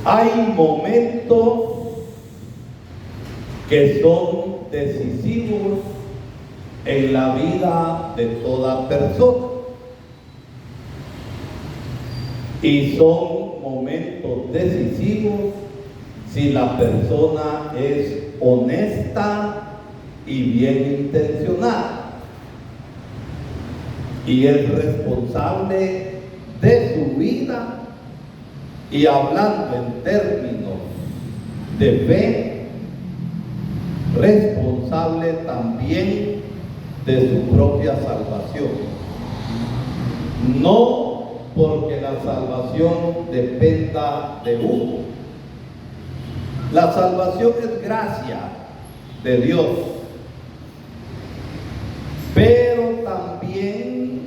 Hay momentos que son decisivos en la vida de toda persona. Y son momentos decisivos si la persona es honesta y bien intencionada. Y es responsable de su vida, y hablando en términos de fe, responsable también de su propia salvación. No porque la salvación dependa de uno. La salvación es gracia de Dios, pero también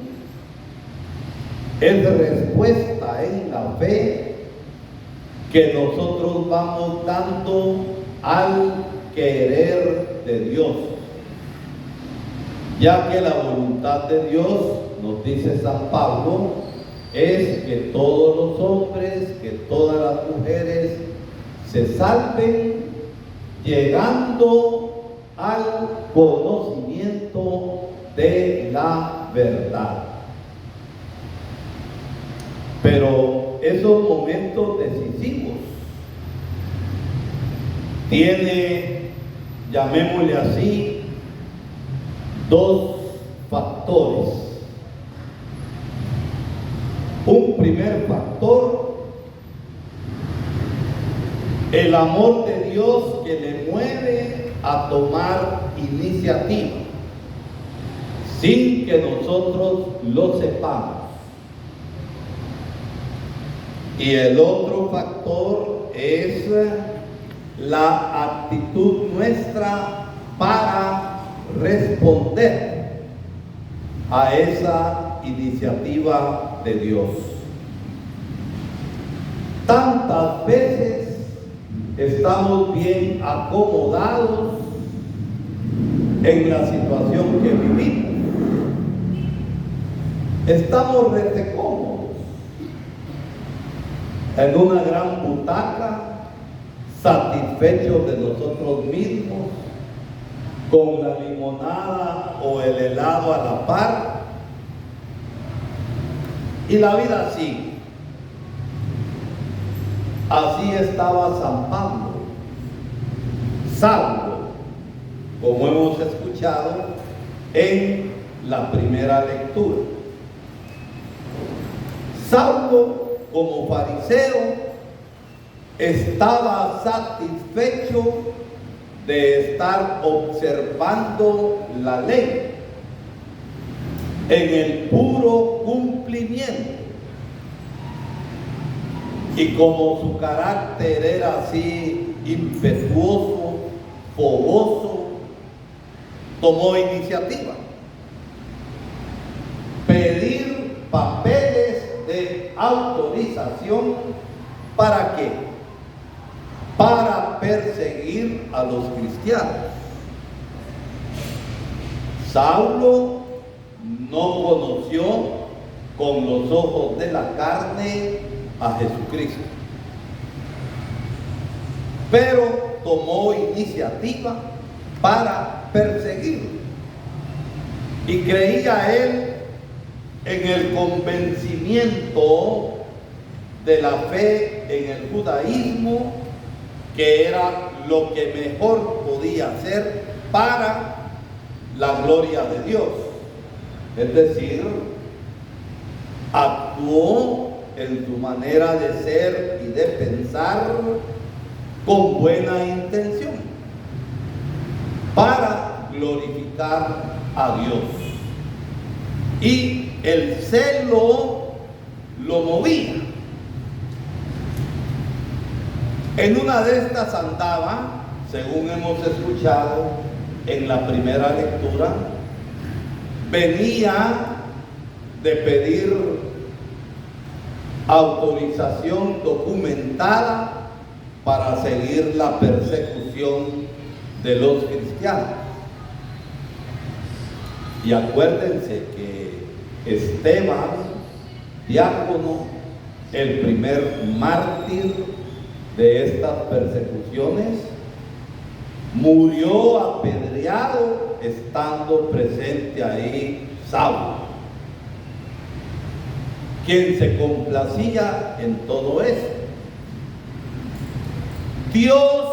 es respuesta en la fe que nosotros vamos dando al querer de Dios, ya que la voluntad de Dios, nos dice San Pablo, es que todos los hombres, que todas las mujeres se salven, llegando al conocimiento de la verdad. Pero esos momentos decisivos tiene, llamémosle así, dos factores. Un primer factor, el amor de Dios que le mueve a tomar iniciativa sin que nosotros lo sepamos. Y el otro factor es la actitud nuestra para responder a esa iniciativa de Dios. Tantas veces estamos bien acomodados en la situación que vivimos. Estamos retecómodos en una gran butaca, satisfechos de nosotros mismos, con la limonada o el helado a la par, y la vida sigue. Así estaba San Pablo, Saulo, como hemos escuchado en la primera lectura. Saulo, como fariseo, estaba satisfecho de estar observando la ley en el puro cumplimiento. Y como su carácter era así impetuoso, fogoso, tomó iniciativa. Pedir papeles de autorización, ¿para qué? Para perseguir a los cristianos. Saulo no conoció con los ojos de la carne a Jesucristo, pero tomó iniciativa para perseguirlo, y creía él en el convencimiento de la fe en el judaísmo, que era lo que mejor podía hacer para la gloria de Dios. Es decir, actuó en su manera de ser y de pensar con buena intención para glorificar a Dios. Y el celo lo movía. En una de estas andaba, según hemos escuchado en la primera lectura, venía de pedir autorización documentada para seguir la persecución de los cristianos. Y acuérdense que Esteban, diácono, el primer mártir de estas persecuciones, murió apedreado estando presente ahí Saulo, quien se complacía en todo esto. Dios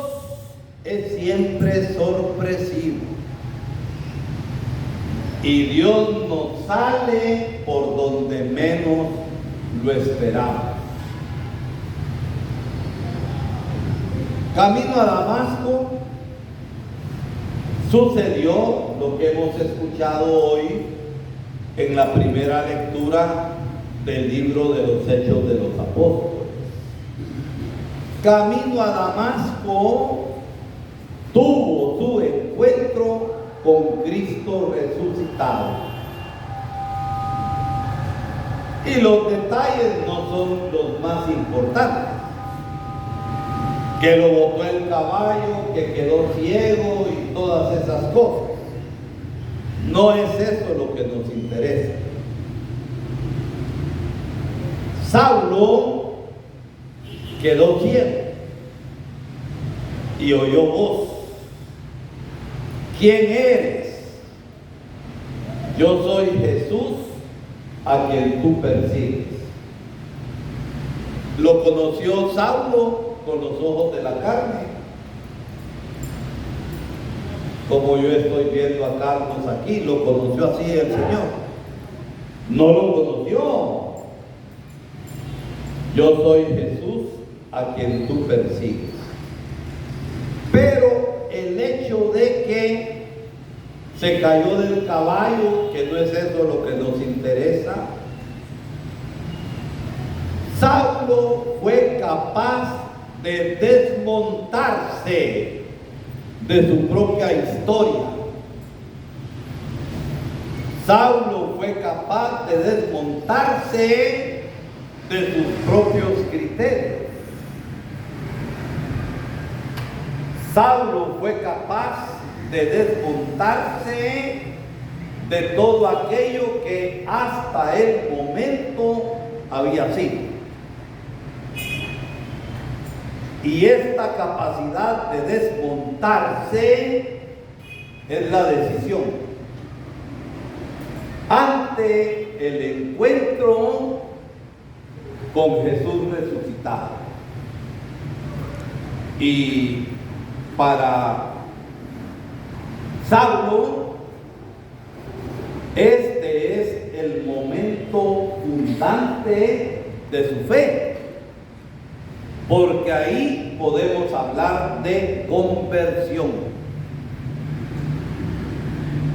es siempre sorpresivo y Dios nos sale por donde menos lo esperamos. Camino a Damasco sucedió lo que hemos escuchado hoy en la primera lectura del libro de los Hechos de los Apóstoles. Camino a Damasco tuvo su encuentro con Cristo resucitado. Y los detalles no son los más importantes. Que lo botó el caballo, que quedó ciego y todas esas cosas. No es eso lo que nos interesa. Saulo quedó ciego y oyó voz. ¿Quién eres? Yo soy Jesús a quien tú persigues. Lo conoció Saulo con los ojos de la carne, como yo estoy viendo a Carlos aquí. Lo conoció así el Señor. No lo conoció. Yo soy Jesús a quien tú persigues. Pero el hecho de que se cayó del caballo, que no es eso lo que nos interesa, Saulo fue capaz de desmontarse de su propia historia. Saulo fue capaz de desmontarse de sus propios criterios. Saulo fue capaz de desmontarse de todo aquello que hasta el momento había sido. Y esta capacidad de desmontarse es la decisión ante el encuentro con Jesús resucitado. Y para Saulo, este es el momento fundante de su fe. Porque ahí podemos hablar de conversión.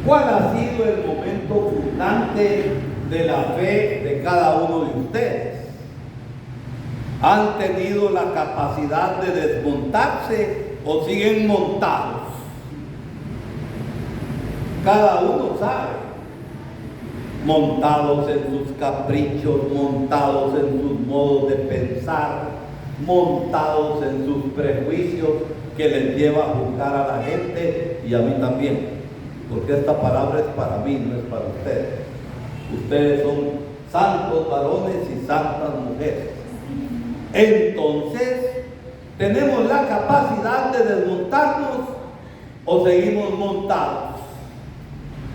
¿Cuál ha sido el momento fundante de la fe de cada uno de ustedes? ¿Han tenido la capacidad de desmontarse o siguen montados? Cada uno sabe. Montados en sus caprichos, montados en sus modos de pensar, montados en sus prejuicios que les lleva a juzgar a la gente y a mí también, porque esta palabra es para mí, no es para ustedes. Ustedes son santos varones y santas mujeres. Entonces, ¿tenemos la capacidad de desmontarnos o seguimos montados?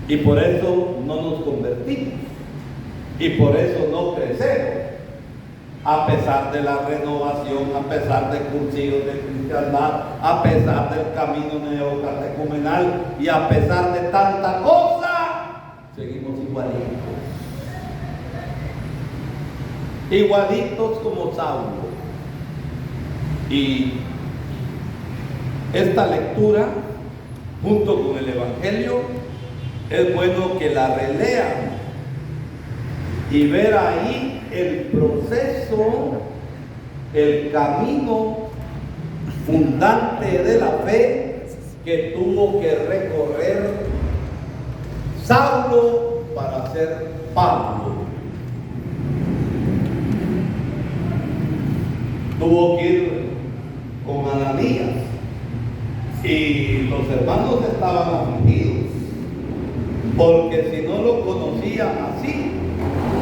Y por eso no nos convertimos y por eso no crecemos. A pesar de la renovación, a pesar de cursillos de cristiandad, a pesar del camino neocatecumenal y a pesar de tanta cosa, seguimos igualitos. Igualitos como Saulo. Y esta lectura, junto con el Evangelio, es bueno que la relean y ver ahí el proceso, el camino fundante de la fe que tuvo que recorrer Saulo para ser Pablo. Tuvo que ir con Ananías y los hermanos estaban afligidos porque si no lo conocían así,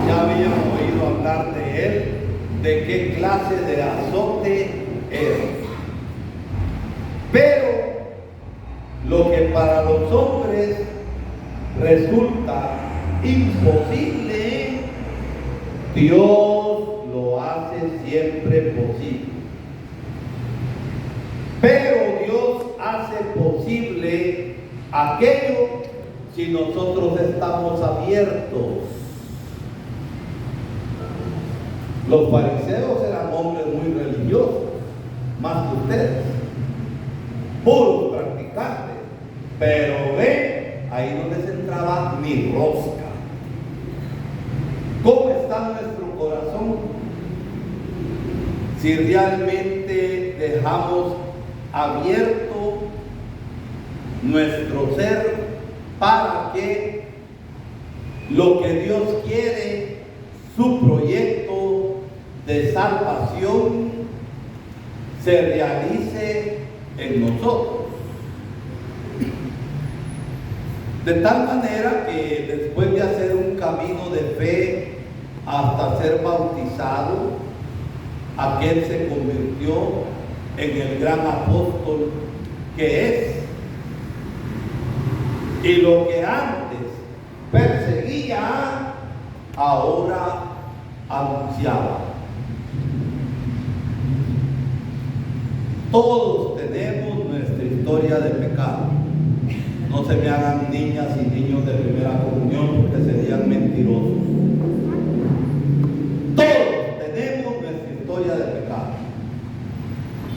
ya habían oído hablar de él, de qué clase de azote era. lo que para los hombres resulta imposible, Dios lo hace siempre posible. Pero Dios hace posible aquello si nosotros estamos abiertos. Los fariseos eran hombres muy religiosos, más que ustedes, puros practicantes, pero ahí no les entraba ni rosca. ¿Cómo está nuestro corazón? Si realmente dejamos abierto nuestro ser para que lo que Dios quiere, su proyecto de salvación, se realice en nosotros. De tal manera que después de hacer un camino de fe hasta ser bautizado, aquel se convirtió en el gran apóstol que es. Y lo que antes perseguía, ahora anunciaba. Todos tenemos nuestra historia de pecado. No se me hagan niñas y niños de primera comunión porque serían mentirosos. Todos tenemos nuestra historia de pecado.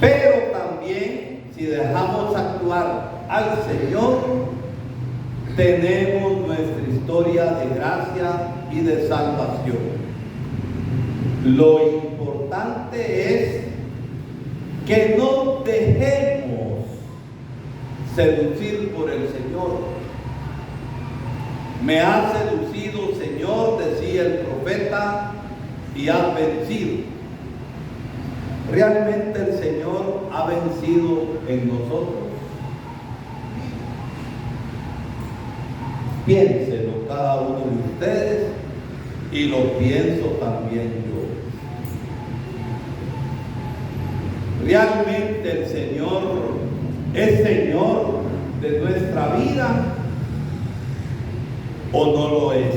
Pero también, si dejamos actuar al Señor, tenemos nuestra historia de gracia y de salvación. Lo importante es que no dejemos seducir por el Señor. Me has seducido, Señor, decía el profeta, y has vencido. Realmente el Señor ha vencido en nosotros. Piénselo cada uno de ustedes y lo pienso también yo. ¿Realmente el Señor es Señor de nuestra vida o no lo es?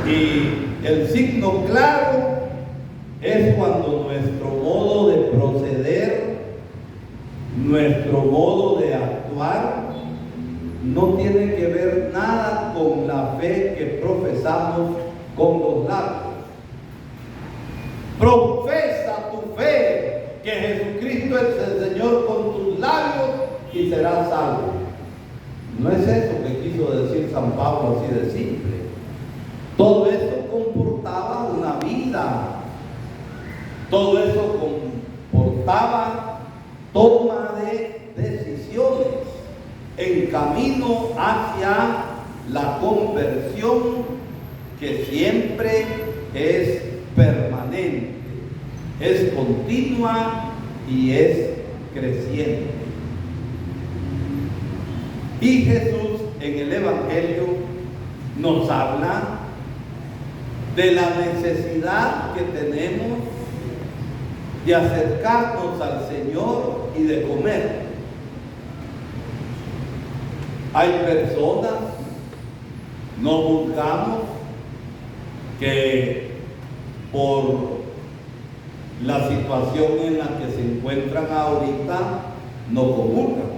Y el signo claro es cuando nuestro modo de proceder, nuestro modo de actuar, no tiene que ver nada con la fe que profesamos con los labios. Profesa tu fe que Jesucristo es el Señor con tus labios y serás salvo. No es eso que quiso decir San Pablo así de simple. Todo eso comportaba una vida. Todo eso comportaba toma de decisiones en camino hacia la conversión, que siempre es permanente, es continua y es creciente. Y Jesús en el Evangelio nos habla de la necesidad que tenemos de acercarnos al Señor y de comer. Hay personas, no juzgamos, que por la situación en la que se encuentran ahorita no comulgan.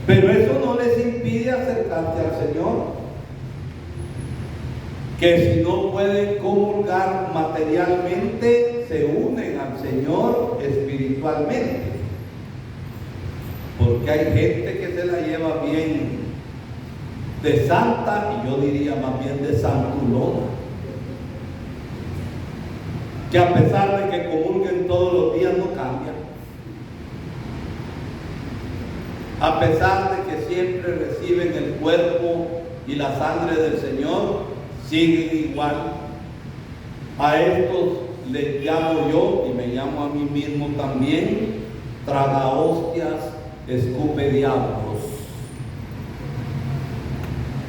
Pero eso no les impide acercarse al Señor. Que si no pueden comulgar materialmente, se unen al Señor espiritualmente. Porque hay gente que se la lleva bien de santa, y yo diría más bien de santulona, que a pesar de que comulguen todos los días no cambian. A pesar de que siempre reciben el cuerpo y la sangre del Señor, siguen igual. A estos les llamo yo, y me llamo a mí mismo también, traga hostias, escupe diablos.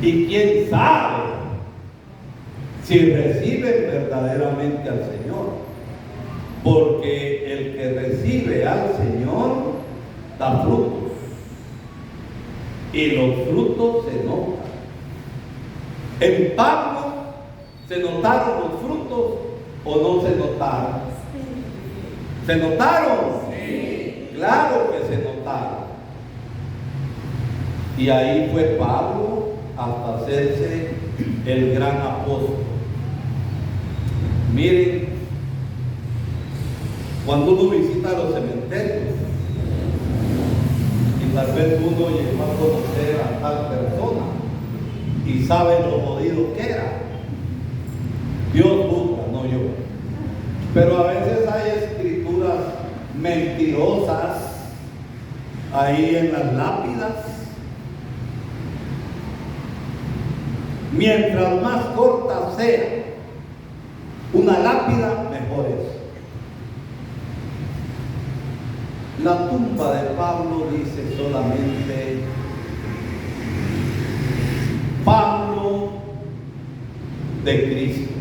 Y quién sabe si reciben verdaderamente al Señor. Porque el que recibe al Señor da frutos. Y los frutos se notan. En Pablo, ¿se notaron los frutos o no se notaron? ¿Se notaron? Sí. Claro que se notaron. Y ahí fue Pablo hasta hacerse el gran apóstol. Miren, cuando uno visita los cementerios y tal vez uno llegó a conocer a tal persona y sabe lo jodido que era, Dios busca, no yo. Pero a veces hay escrituras mentirosas ahí en las lápidas. Mientras más corta sea una lápida, mejor es. La tumba de Pablo dice solamente Pablo de Cristo.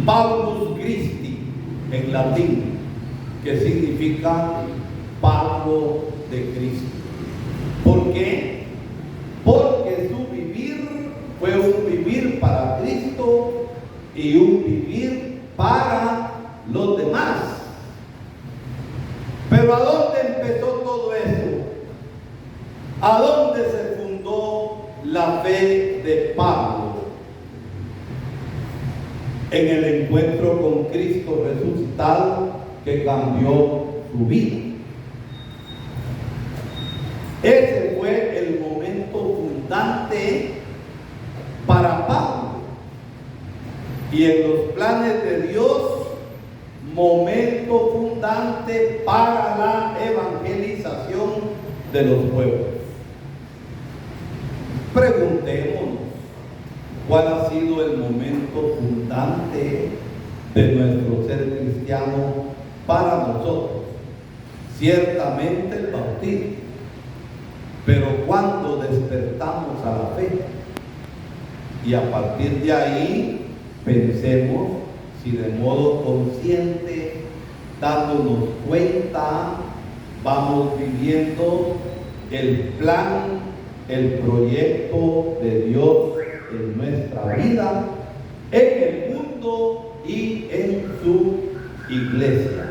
Paulus Christi en latín, que significa Pablo de Cristo. ¿Por qué? Porque su vivir fue un vivir para Cristo y un vivir para los demás. Pero ¿a dónde empezó todo eso? ¿A dónde se fundó la fe de Pablo? En el encuentro con Cristo resucitado que cambió su vida. Ese fue el momento fundante para Pablo. Y en los planes de Dios, momento fundante para la evangelización de los pueblos. Preguntémonos, ¿cuál ha sido el momento fundante de nuestro ser cristiano para nosotros? Ciertamente el bautismo. Pero cuando despertamos a la fe, y a partir de ahí pensemos si de modo consciente, dándonos cuenta, vamos viviendo el plan, el proyecto de Dios en nuestra vida, en el mundo y en su iglesia.